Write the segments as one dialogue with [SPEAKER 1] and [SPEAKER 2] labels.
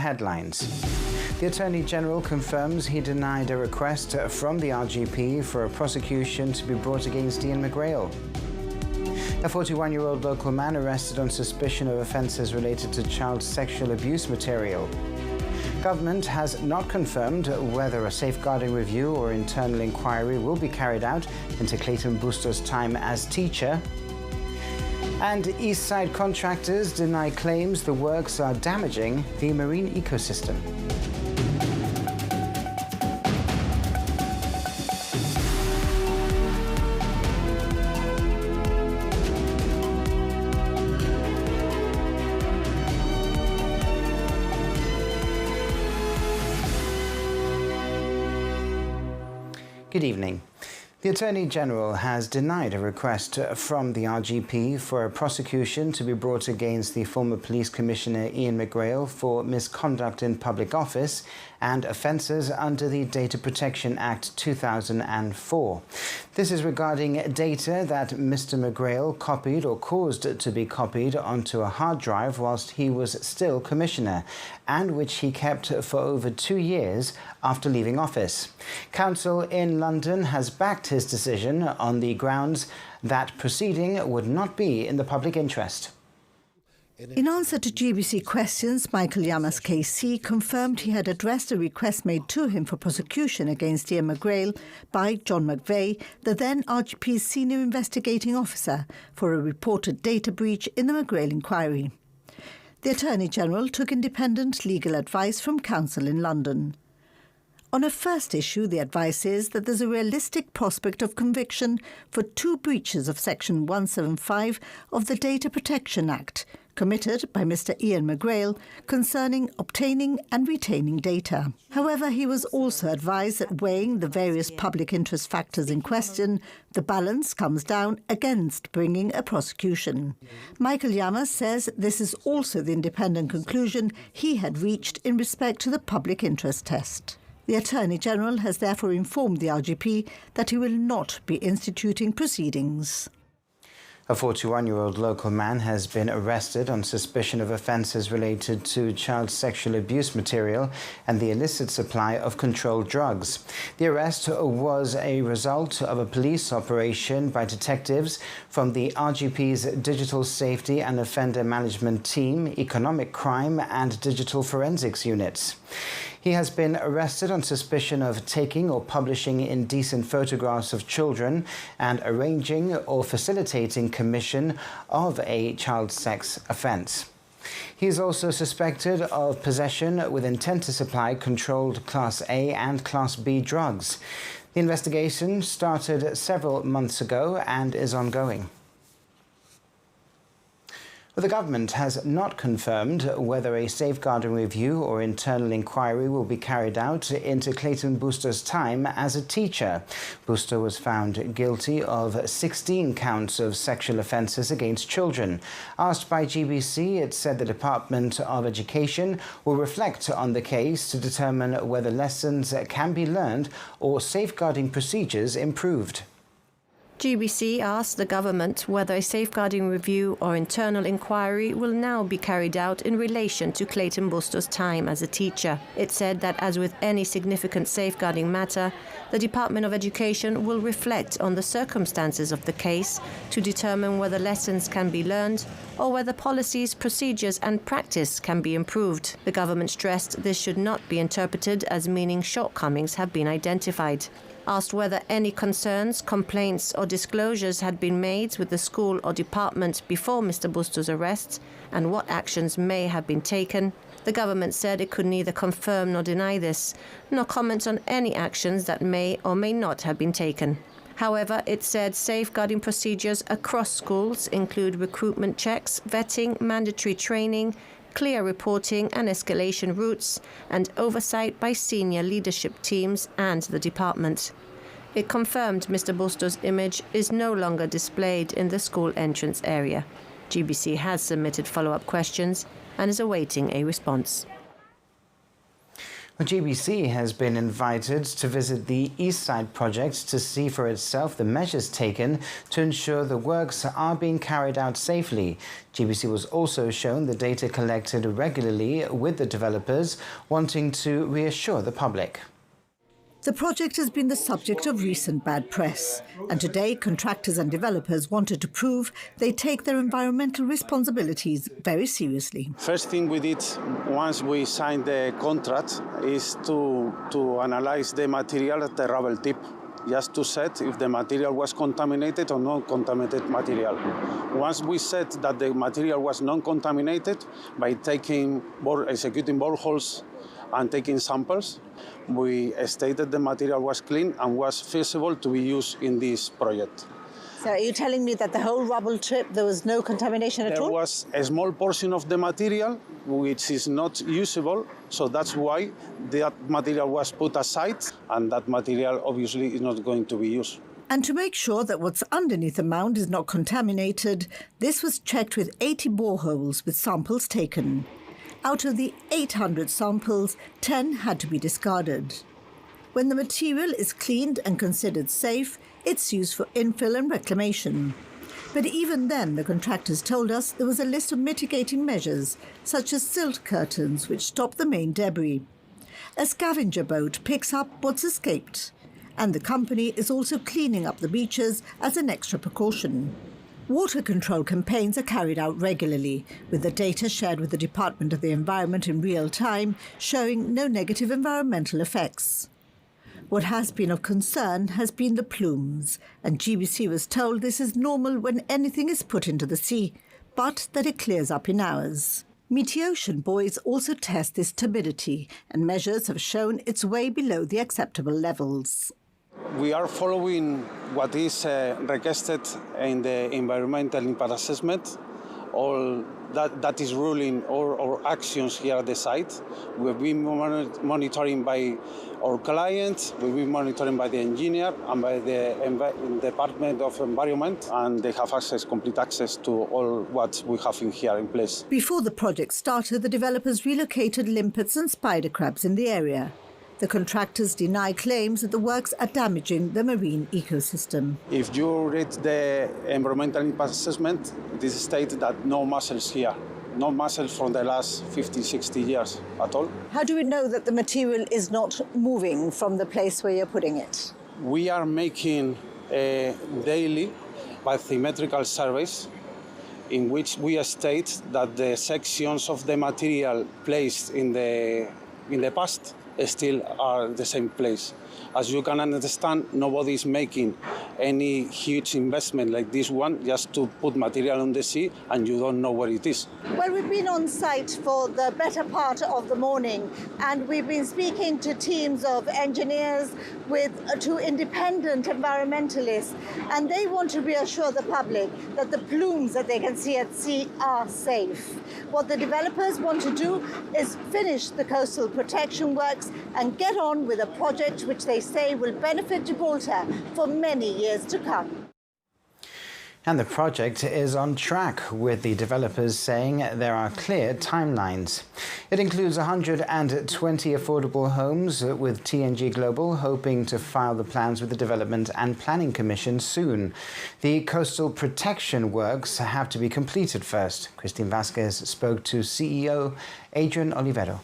[SPEAKER 1] headlines. The Attorney General confirms he denied a request from the RGP for a prosecution to be brought against Ian McGrail. A 41-year-old local man arrested on suspicion of offences related to child sexual abuse material. Government has not confirmed whether a safeguarding review or internal inquiry will be carried out into Clayton Booster's time as teacher. And East Side contractors deny claims the works are damaging the marine ecosystem. Good evening. The Attorney General has denied a request from the RGP for a prosecution to be brought against the former Police Commissioner Ian McGrail for misconduct in public office and offences under the Data Protection Act 2004. This is regarding data that Mr. McGrail copied or caused to be copied onto a hard drive whilst he was still Commissioner, and which he kept for over 2 years after leaving office. Counsel in London has backed his decision on the grounds that proceeding would not be in the public interest.
[SPEAKER 2] In answer to GBC questions, Michael Yamas KC confirmed he had addressed a request made to him for prosecution against Ian McGrail by John McVeigh, the then RGP's senior investigating officer, for a reported data breach in the McGrail inquiry. The Attorney General took independent legal advice from counsel in London. On a first issue, the advice is that there's a realistic prospect of conviction for 2 breaches of Section 175 of the Data Protection Act, committed by Mr. Ian McGrail concerning obtaining and retaining data. However, he was also advised that weighing the various public interest factors in question, the balance comes down against bringing a prosecution. Michael Yamas says this is also the independent conclusion he had reached in respect to the public interest test. The Attorney General has therefore informed the RGP that he will not be instituting proceedings.
[SPEAKER 1] A 41-year-old local man has been arrested on suspicion of offences related to child sexual abuse material and the illicit supply of controlled drugs. The arrest was a result of a police operation by detectives from the RGP's Digital Safety and Offender Management Team, Economic Crime and Digital Forensics units. He has been arrested on suspicion of taking or publishing indecent photographs of children and arranging or facilitating commission of a child sex offence. He is also suspected of possession with intent to supply controlled Class A and Class B drugs. The investigation started several months ago and is ongoing. The government has not confirmed whether a safeguarding review or internal inquiry will be carried out into Clayton Booster's time as a teacher. Booster was found guilty of 16 counts of sexual offences against children. Asked by GBC, it said the Department of Education will reflect on the case to determine whether lessons can be learned or safeguarding procedures improved.
[SPEAKER 3] GBC asked the government whether a safeguarding review or internal inquiry will now be carried out in relation to Clayton Booster's time as a teacher. It said that, as with any significant safeguarding matter, the Department of Education will reflect on the circumstances of the case to determine whether lessons can be learned or whether policies, procedures and practice can be improved. The government stressed this should not be interpreted as meaning shortcomings have been identified. Asked whether any concerns, complaints or disclosures had been made with the school or department before Mr. Booster's arrest and what actions may have been taken, the government said it could neither confirm nor deny this, nor comment on any actions that may or may not have been taken. However, it said safeguarding procedures across schools include recruitment checks, vetting, mandatory training, clear reporting and escalation routes, and oversight by senior leadership teams and the department. It confirmed Mr. Booster's image is no longer displayed in the school entrance area. GBC has submitted follow-up questions and is awaiting a response.
[SPEAKER 1] Well, GBC has been invited to visit the East Side project to see for itself the measures taken to ensure the works are being carried out safely. GBC was also shown the data collected regularly with the developers, wanting to reassure the public.
[SPEAKER 2] The project has been the subject of recent bad press, and today contractors and developers wanted to prove they take their environmental responsibilities very seriously.
[SPEAKER 4] First thing we did once we signed the contract is to analyze the material at the rubble tip, just to set if the material was contaminated or non-contaminated material. Once we said that the material was non-contaminated by executing boreholes and taking samples, we stated the material was clean and was feasible to be used in this project.
[SPEAKER 5] So are you telling me that the whole rubble tip, there was no contamination at all?
[SPEAKER 4] There was a small portion of the material which is not usable, so that's why that material was put aside, and that material obviously is not going to be used.
[SPEAKER 2] And to make sure that what's underneath the mound is not contaminated, this was checked with 80 boreholes with samples taken. Out of the 800 samples, 10 had to be discarded. When the material is cleaned and considered safe, it's used for infill and reclamation. But even then, the contractors told us there was a list of mitigating measures, such as silt curtains, which stop the main debris. A scavenger boat picks up what's escaped, and the company is also cleaning up the beaches as an extra precaution. Water control campaigns are carried out regularly, with the data shared with the Department of the Environment in real time showing no negative environmental effects. What has been of concern has been the plumes, and GBC was told this is normal when anything is put into the sea, but that it clears up in hours. Meteocean buoys also test this turbidity, and measures have shown it's way below the acceptable levels.
[SPEAKER 4] We are following what is requested in the environmental impact assessment. All that is ruling our actions here at the site. We've been monitoring by our clients, we've been monitoring by the engineer and by the Department of Environment, and they have complete access to all what we have in here in place.
[SPEAKER 2] Before the project started, the developers relocated limpets and spider crabs in the area. The contractors deny claims that the works are damaging the marine ecosystem.
[SPEAKER 4] If you read the environmental impact assessment, it is stated that no mussels here. No mussels from the last 50, 60 years at all.
[SPEAKER 5] How do we know that the material is not moving from the place where you're putting it?
[SPEAKER 4] We are making daily bathymetrical surveys in which we state that the sections of the material placed in the past still are the same place. As you can understand, nobody is making any huge investment like this one just to put material on the sea and you don't know where it is.
[SPEAKER 5] Well, we've been on site for the better part of the morning, and we've been speaking to teams of engineers to independent environmentalists, and they want to reassure the public that the plumes that they can see at sea are safe. What the developers want to do is finish the coastal protection works and get on with a project which they say will benefit Gibraltar for many years to come.
[SPEAKER 1] And the project is on track, with the developers saying there are clear timelines. It includes 120 affordable homes, with TNG Global hoping to file the plans with the Development and Planning Commission soon. The coastal protection works have to be completed first. Christine Vasquez spoke to CEO Adrian Olivero.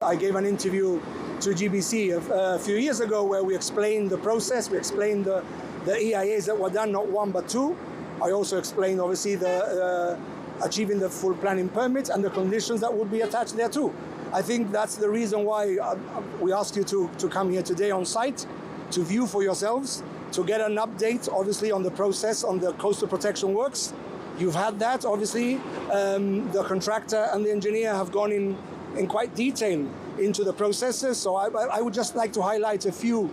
[SPEAKER 6] I gave an interview to GBC a few years ago where we explained the process, we explained the EIAs that were done, not one but two. I also explained, obviously, achieving the full planning permits and the conditions that would be attached there too. I think that's the reason why we asked you to come here today on site, to view for yourselves, to get an update, obviously, on the process on the coastal protection works. You've had that, obviously. The contractor and the engineer have gone in quite detail into the processes. So I would just like to highlight a few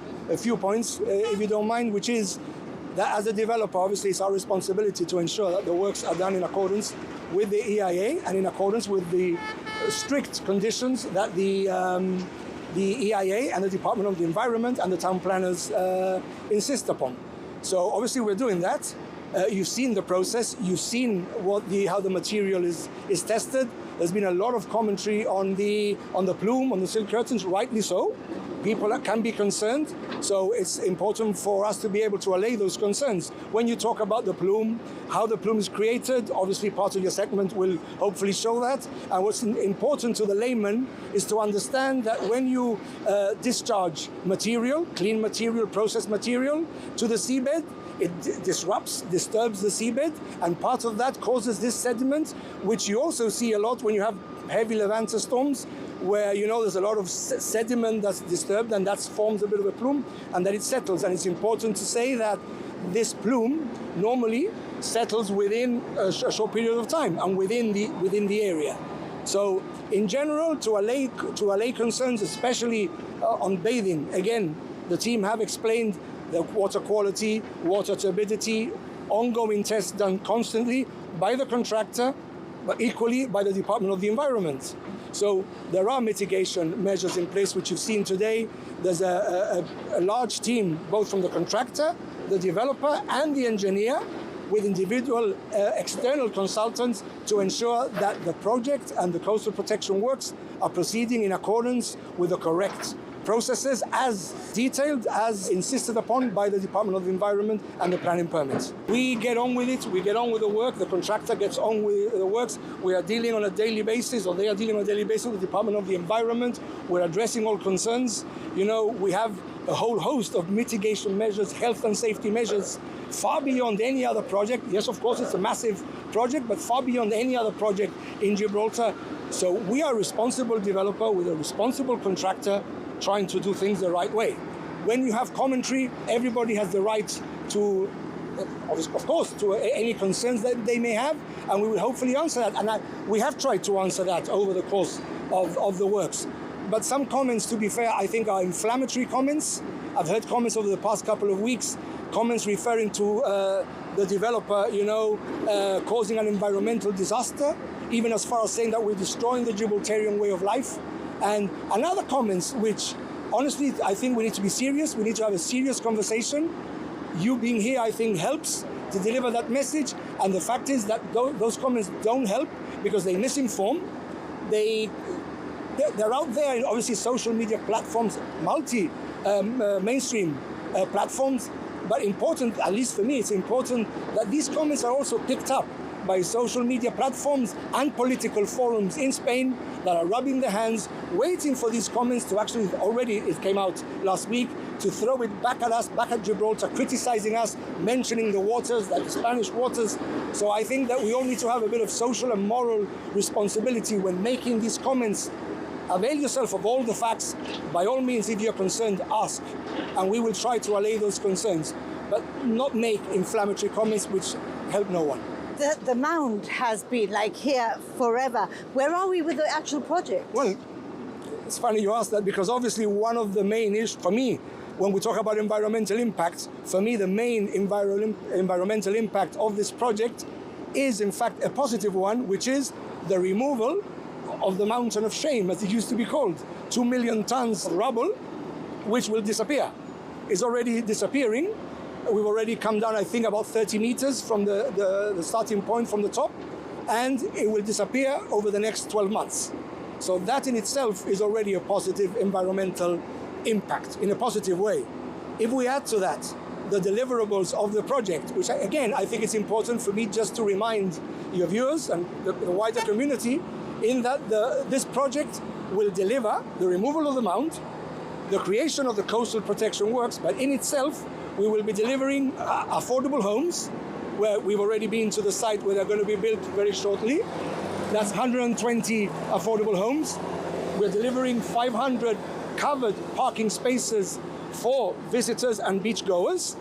[SPEAKER 6] points, if you don't mind, which is that as a developer, obviously it's our responsibility to ensure that the works are done in accordance with the EIA and in accordance with the strict conditions that the EIA and the Department of the Environment and the town planners insist upon. So obviously we're doing that. You've seen the process, you've seen how the material is tested. There's been a lot of commentary on the plume, on the silk curtains, rightly so. People can be concerned, so it's important for us to be able to allay those concerns. When you talk about the plume, how the plume is created, obviously part of your segment will hopefully show that. And what's important to the layman is to understand that when you discharge material, clean material, processed material, to the seabed, it disturbs the seabed, and part of that causes this sediment, which you also see a lot when you have heavy Levante storms, where there's a lot of sediment that's disturbed, and that forms a bit of a plume, and then it settles. And it's important to say that this plume normally settles within a short period of time and within the area. So in general, to allay concerns, especially on bathing, again, the team have explained the water quality, water turbidity, ongoing tests done constantly by the contractor, but equally by the Department of the Environment. So there are mitigation measures in place, which you've seen today. There's a large team, both from the contractor, the developer, and the engineer, with individual external consultants to ensure that the project and the coastal protection works are proceeding in accordance with the correct processes as detailed, as insisted upon by the Department of the Environment and the planning permits. We get on with it, we get on with the work, the contractor gets on with the works. We are dealing on a daily basis, or they are dealing on a daily basis with the Department of the Environment. We're addressing all concerns. We have a whole host of mitigation measures, health and safety measures, far beyond any other project. Yes, of course, it's a massive project, but far beyond any other project in Gibraltar. So we are a responsible developer with a responsible contractor trying to do things the right way. When you have commentary, everybody has the right to, of course, to any concerns that they may have, and we will hopefully answer that. And we have tried to answer that over the course of the works. But some comments, to be fair, I think are inflammatory comments. I've heard comments over the past couple of weeks, comments referring to the developer, causing an environmental disaster, even as far as saying that we're destroying the Gibraltarian way of life. And another comments, which honestly, I think we need to be serious. We need to have a serious conversation. You being here, I think, helps to deliver that message. And the fact is that those comments don't help because they misinform. They're out there in obviously social media platforms, mainstream platforms. But important, at least for me, it's important that these comments are also picked up by social media platforms and political forums in Spain that are rubbing their hands, waiting for these comments to actually, already it came out last week, to throw it back at us, back at Gibraltar, criticizing us, mentioning the waters, like the Spanish waters. So I think that we all need to have a bit of social and moral responsibility when making these comments. Avail yourself of all the facts. By all means, if you're concerned, ask, and we will try to allay those concerns, but not make inflammatory comments which help no one.
[SPEAKER 5] The mound has been here forever. Where are we with the actual project?
[SPEAKER 6] Well, it's funny you ask that, because obviously one of the main issues for me, when we talk about environmental impact, for me the main environmental impact of this project is in fact a positive one, which is the removal of the mountain of shame, as it used to be called. 2 million tons of rubble, which will disappear. It's already disappearing. We've already come down, I think, about 30 meters from the starting point from the top, and it will disappear over the next 12 months. So that in itself is already a positive environmental impact, in a positive way. If we add to that the deliverables of the project, which again, I think it's important for me just to remind your viewers and the wider community, in that this project will deliver the removal of the mound, the creation of the coastal protection works, but in itself, we will be delivering affordable homes, where we've already been to the site where they're going to be built very shortly. That's 120 affordable homes. We're delivering 500 covered parking spaces for visitors and beachgoers,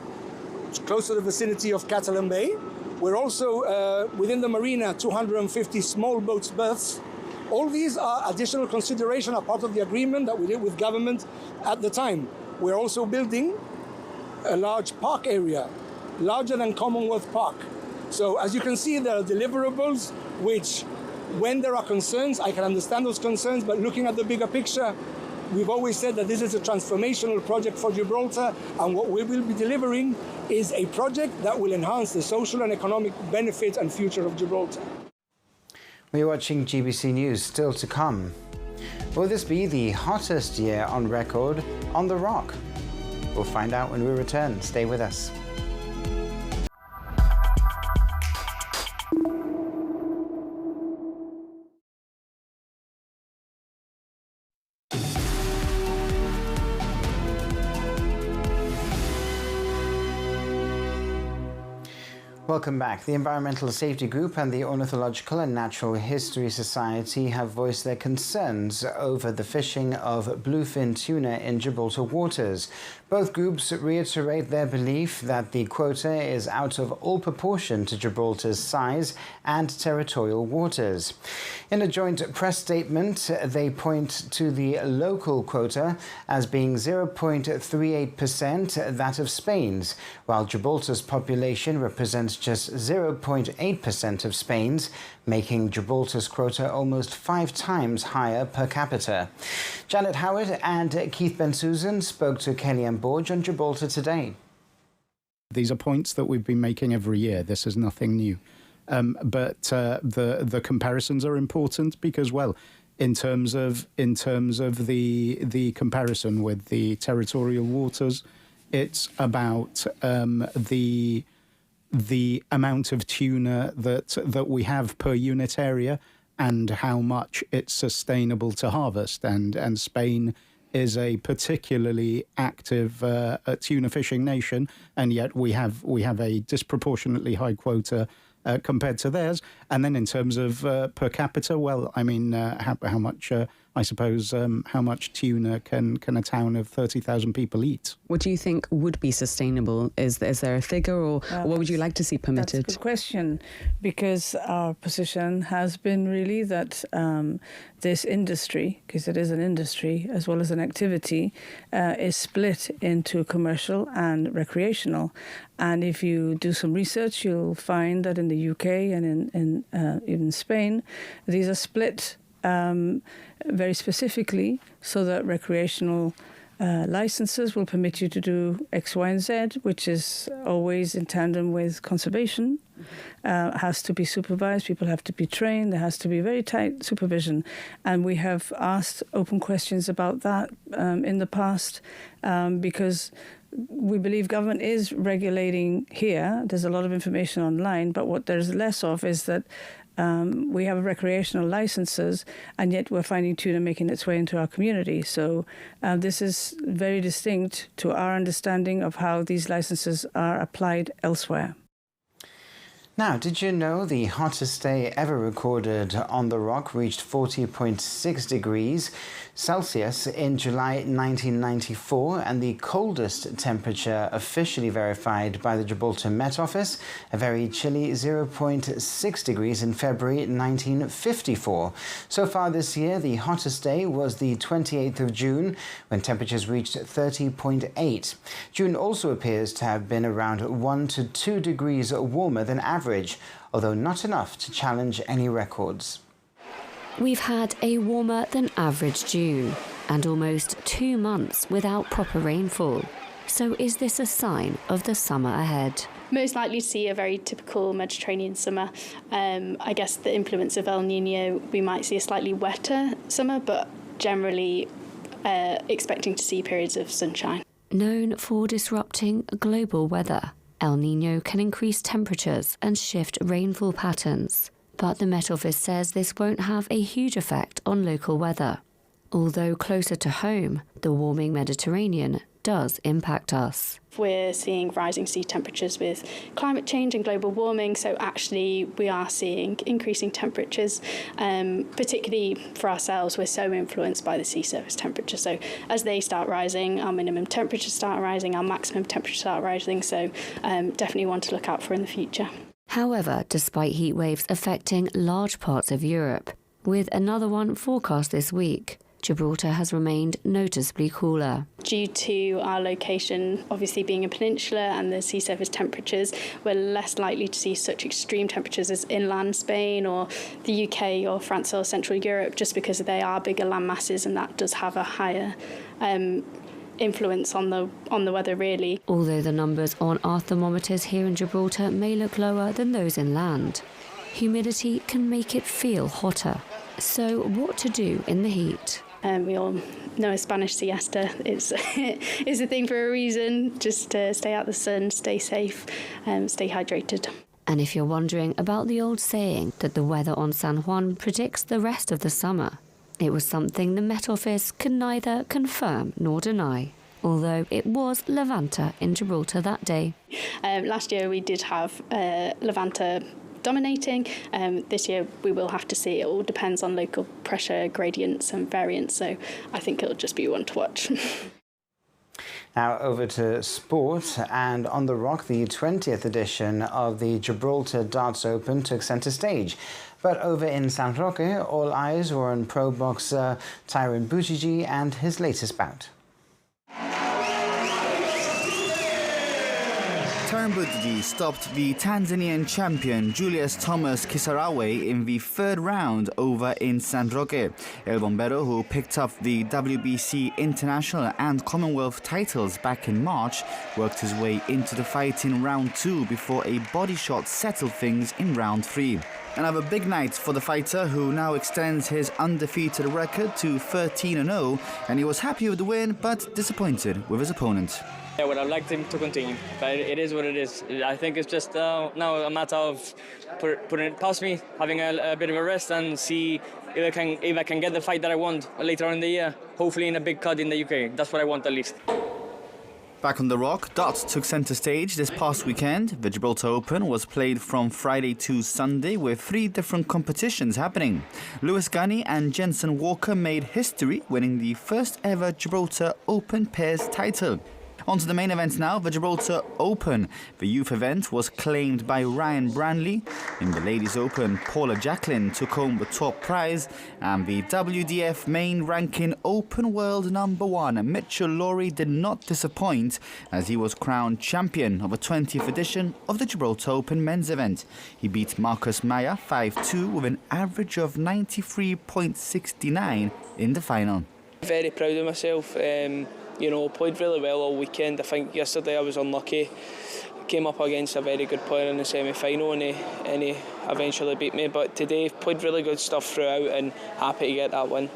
[SPEAKER 6] close to the vicinity of Catalan Bay. We're also, within the marina, 250 small boats berths. All these are additional consideration, are part of the agreement that we did with government at the time. We're also building a large park area, larger than Commonwealth Park. So as you can see, there are deliverables which, when there are concerns, I can understand those concerns, but looking at the bigger picture, we've always said that this is a transformational project for Gibraltar, and what we will be delivering is a project that will enhance the social and economic benefit and future of Gibraltar.
[SPEAKER 1] We're watching GBC News. Still to come. Will this be the hottest year on record on the Rock? We'll find out when we return. Stay with us. Welcome back. The Environmental Safety Group and the Ornithological and Natural History Society have voiced their concerns over the fishing of bluefin tuna in Gibraltar waters. Both groups reiterate their belief that the quota is out of all proportion to Gibraltar's size and territorial waters. In a joint press statement, they point to the local quota as being 0.38% that of Spain's, while Gibraltar's population represents just 0.8% of Spain's, making Gibraltar's quota almost 5 times higher per capita. Janet Howard and Keith Bensusan spoke to Kellyanne Borge on Gibraltar Today.
[SPEAKER 7] These are points that we've been making every year. This is nothing new. But the comparisons are important because, well, in terms of the comparison with the territorial waters, it's about the amount of tuna that we have per unit area and how much it's sustainable to harvest. And Spain is a particularly active tuna fishing nation, and yet we have a disproportionately high quota compared to theirs. And then in terms of per capita, well, I mean, how much, I suppose, how much tuna can a town of 30,000 people eat?
[SPEAKER 8] What do you think would be sustainable? Is there a figure, or what would you like to see permitted?
[SPEAKER 9] That's a good question, because our position has been really that this industry, because it is an industry as well as an activity, is split into commercial and recreational. And if you do some research, you'll find that in the UK and in even Spain, these are split very specifically so that recreational licenses will permit you to do X, Y, and Z, which is always in tandem with conservation. Has to be supervised, people have to be trained, there has to be very tight supervision. And we have asked open questions about that in the past because we believe government is regulating here. There's a lot of information online, but what there's less of is that we have recreational licenses, and yet we're finding tuna making its way into our community. So this is very distinct to our understanding of how these licenses are applied elsewhere.
[SPEAKER 1] Now, did you know the hottest day ever recorded on the Rock reached 40.6 degrees Celsius in July 1994, and the coldest temperature officially verified by the Gibraltar Met Office, a very chilly 0.6 degrees in February 1954. So far this year, the hottest day was the 28th of June, when temperatures reached 30.8. June also appears to have been around 1 to 2 degrees warmer than average, although not enough to challenge any records.
[SPEAKER 10] We've had a warmer than average June and almost 2 months without proper rainfall. So is this a sign of the summer ahead?
[SPEAKER 11] Most likely to see a very typical Mediterranean summer. I guess the influence of El Nino, we might see a slightly wetter summer, but generally expecting to see periods of sunshine.
[SPEAKER 10] Known for disrupting global weather, El Nino can increase temperatures and shift rainfall patterns. But the Met Office says this won't have a huge effect on local weather. Although closer to home, the warming Mediterranean does impact us.
[SPEAKER 11] We're seeing rising sea temperatures with climate change and global warming, so actually we are seeing increasing temperatures, particularly for ourselves. We're so influenced by the sea surface temperature, so as they start rising, our minimum temperatures start rising, our maximum temperatures start rising, so definitely one to look out for in the future.
[SPEAKER 10] However, despite heat waves affecting large parts of Europe, with another one forecast this week, Gibraltar has remained noticeably cooler.
[SPEAKER 11] Due to our location obviously being a peninsula and the sea surface temperatures, we're less likely to see such extreme temperatures as inland Spain or the UK or France or Central Europe, just because they are bigger land masses, and that does have a higher influence on the weather, really.
[SPEAKER 10] Although the numbers on our thermometers here in Gibraltar may look lower than those inland, Humidity can make it feel hotter. So what to do in the heat?
[SPEAKER 11] We all know a Spanish siesta is a thing for a reason. Just stay out the sun, stay safe, stay hydrated.
[SPEAKER 10] And if you're wondering about the old saying that the weather on San Juan predicts the rest of the summer, it was something the Met Office can neither confirm nor deny, although it was Levanta in Gibraltar that day.
[SPEAKER 11] Last year we did have Levanta dominating. This year we will have to see. It all depends on local pressure gradients and variants, so I think it'll just be one to watch.
[SPEAKER 1] Now over to sport, and on the rock, the 20th edition of the Gibraltar Darts Open took centre stage. But over in San Roque, all eyes were on pro boxer Tyron Buttigieg and his latest bout.
[SPEAKER 12] Tyron Buttigieg stopped the Tanzanian champion Julius Thomas Kisarawe in the third round over in San Roque. El Bombero, who picked up the WBC International and Commonwealth titles back in March, worked his way into the fight in round 2 before a body shot settled things in round 3. Another big night for the fighter, who now extends his undefeated record to 13-0, and he was happy with the win but disappointed with his opponent.
[SPEAKER 13] I would have liked him to continue, but it is what it is. I think it's just now a matter of putting it past me, having a bit of a rest, and see if I can get the fight that I want later on in the year, hopefully in a big card in the UK. That's what I want at least.
[SPEAKER 12] Back on the rock, darts took centre stage this past weekend. The Gibraltar Open was played from Friday to Sunday with 3 different competitions happening. Lewis Gunny and Jensen Walker made history, winning the first ever Gibraltar Open pairs title. On to the main event now, the Gibraltar Open. The youth event was claimed by Ryan Branley. In the Ladies Open, Paula Jacqueline took home the top prize. And the WDF main ranking Open World #1, Mitchell Lawrie, did not disappoint as he was crowned champion of the 20th edition of the Gibraltar Open men's event. He beat Marcus Maya 5-2 with an average of 93.69 in the final.
[SPEAKER 14] Very proud of myself. You know, played really well all weekend. I think yesterday I was unlucky. Came up against a very good player in the semi-final and he eventually beat me. But today, played really good stuff throughout and happy to get that win.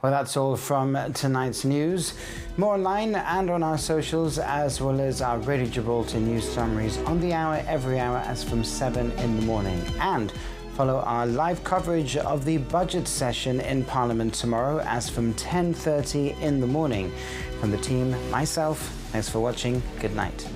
[SPEAKER 1] Well, that's all from tonight's news. More online and on our socials, as well as our Radio Gibraltar news summaries on the hour, every hour, as from 7 in the morning. And follow our live coverage of the budget session in Parliament tomorrow as from 10:30 in the morning. From the team, myself, thanks for watching. Good night.